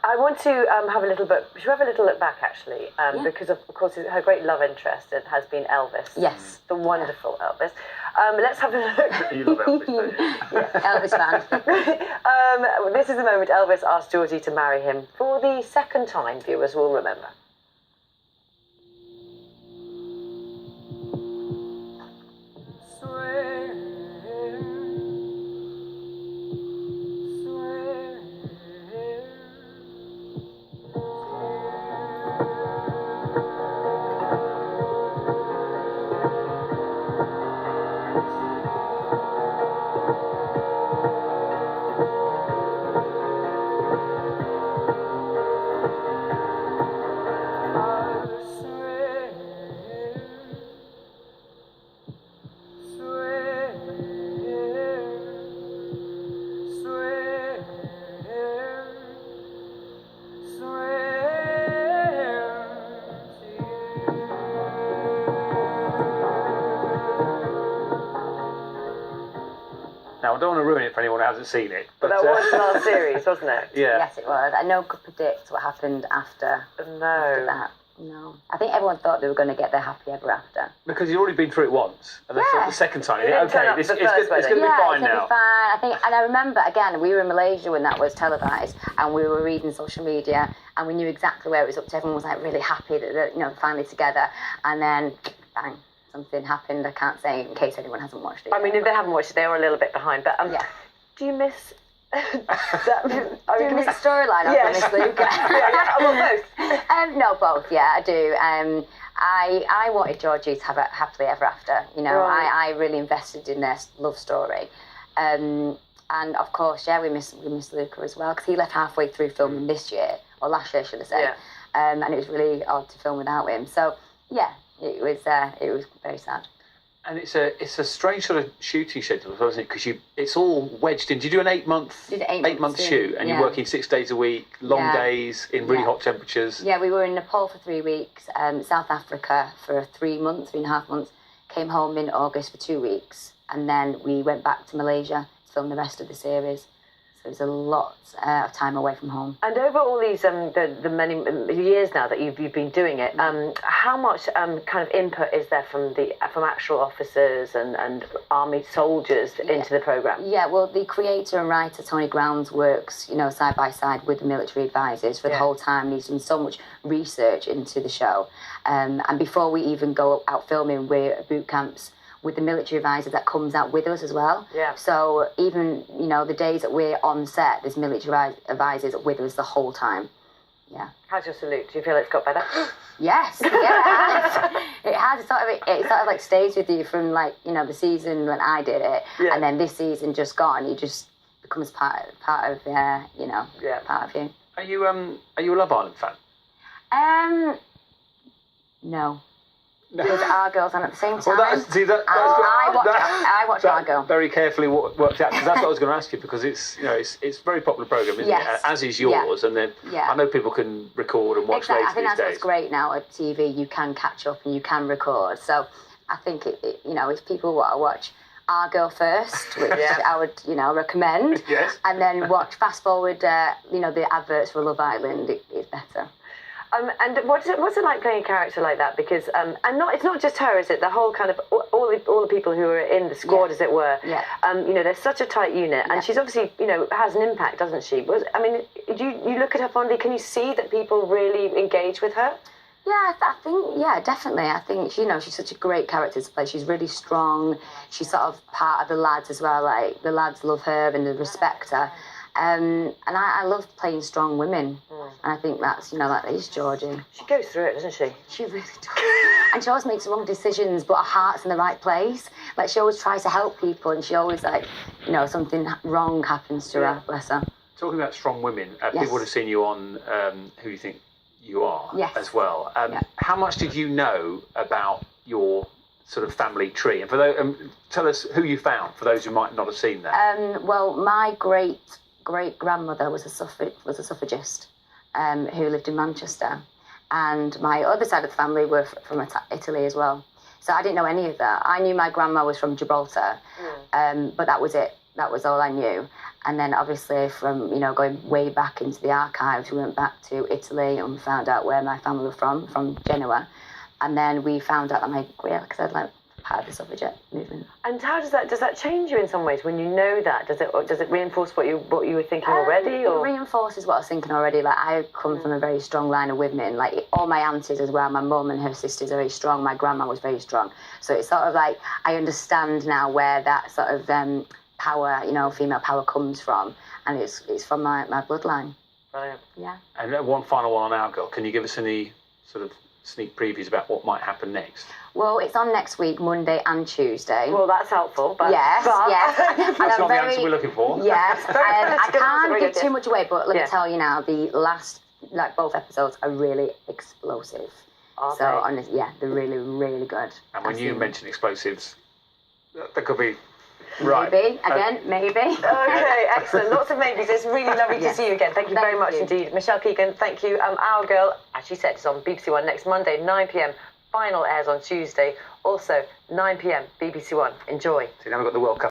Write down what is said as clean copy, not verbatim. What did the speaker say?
I want to have a little bit. Should we have a little look back, actually? Because of course her great love interest has been Elvis. Yes, the wonderful Elvis. Let's have a look. You love Elvis, don't you? Elvis fan. This is the moment Elvis asked Georgie to marry him for the second time. Viewers will remember. Now, I don't want to ruin it for anyone who hasn't seen it. But that was our series, wasn't it? Yeah. Yes, it was. And no one could predict what happened after that. No. I think everyone thought they were going to get their happy ever after. Because you've already been through it once, and then the second time, It didn't turn up it's the going first to be wedding. fine it's gonna now. be fine. I think, and I remember again, we were in Malaysia when that was televised, and we were reading social media, and we knew exactly where it was up to. Everyone was like really happy that they're, finally together, and then bang, something happened. I can't say in case anyone hasn't watched it. I mean, if they haven't watched it, they are a little bit behind. But do you miss? Do you miss the storyline? Yes. Miss Luca? Well, both. No, both. Yeah, I do. I wanted Georgie to have a happily ever after. Right. I really invested in their love story, and of course, we miss Luca as well because he left halfway through filming this year or last year, should I say? Yeah. And it was really odd to film without him. So it was very sad. And it's a strange sort of shooting schedule as well, isn't it? Because it's all wedged in. Did you do an 8 month shoot, and you're working 6 days a week, long days in really hot temperatures? Yeah, we were in Nepal for 3 weeks, South Africa for 3.5 months, came home in August for 2 weeks, and then we went back to Malaysia to film the rest of the series. So it was a lot of time away from home. And over all these the many years now that you've been doing it, how much kind of input is there from actual officers and army soldiers into the programme? Yeah, well, the creator and writer Tony Grounds works, side by side with the military advisors for the whole time. He's done so much research into the show, and before we even go out filming, we're at boot camps with the military advisor that comes out with us as well. Yeah. So even, the days that we're on set, there's military advisors with us the whole time. Yeah. How's your salute? Do you feel it's got better? Yes, yeah, it has. It has. It sort of like stays with you from the season when I did it, and then this season just gone. It just becomes part of part of you. Are you a Love Island fan? No. Because our girls on at the same time. Well, I watch our girl very carefully worked out, because that's what I was going to ask you, because it's a very popular programme, isn't it? As is yours, and then I know people can record and watch later I think these that's days. what's great now at TV. You can catch up and you can record. So I think if people want to watch our girl first, which I would recommend, and then fast forward the adverts for Love Island, it's better. And what's it like playing a character like that? Because it's not just her, is it? The whole kind of all the people who are in the squad, as it were. Yeah. They're such a tight unit, and she's obviously has an impact, doesn't she? Do you look at her fondly? Can you see that people really engage with her? Yeah, I think definitely. I think she's such a great character to play. She's really strong. She's sort of part of the lads as well. Like the lads love her and they respect her. And I love playing strong women, and I think that's that is Georgie. She goes through it, doesn't she? She really does, and she always makes wrong decisions, but her heart's in the right place. Like she always tries to help people, and she always something wrong happens to her. Bless her. Talking about strong women, people would have seen you on Who You Think You Are as well. How much did you know about your sort of family tree? And for those, tell us who you found for those who might not have seen that. Well, my great-grandmother was a suffragist who lived in Manchester, and my other side of the family were from Italy as well. So I didn't know any of that. I knew my grandma was from Gibraltar, but that was it. That was all I knew. And then obviously from, going way back into the archives, we went back to Italy and found out where my family were from Genoa. And then we found out that my great uncle had like part of the suffragette movement. And how does that change you in some ways when you know that? Does it reinforce what you were thinking already? Or? It reinforces what I was thinking already. Like I come from a very strong line of women. Like all my aunties as well. My mum and her sisters are very strong. My grandma was very strong. So it's sort of like I understand now where that sort of power, female power comes from, and it's from my bloodline. Brilliant. Yeah. And one final one on Our Girl. Can you give us any sort of sneak previews about what might happen next? Well, it's on next week, Monday and Tuesday. Well, that's helpful. But yes. That's not the answer we're looking for. Yes. I can't give too much away, but let me tell you now, the last, both episodes are really explosive. Okay. So, honestly, they're really, really good. And when you mention explosives, that could be... Maybe, maybe. Okay, excellent. Lots of maybes. It's really lovely to see you again. Thank you very much indeed. Michelle Keegan, thank you. Our Girl, as she said, is on BBC One next Monday, 9 p.m. Final airs on Tuesday. Also, 9 p.m. BBC One. Enjoy. So now we've got the World Cup.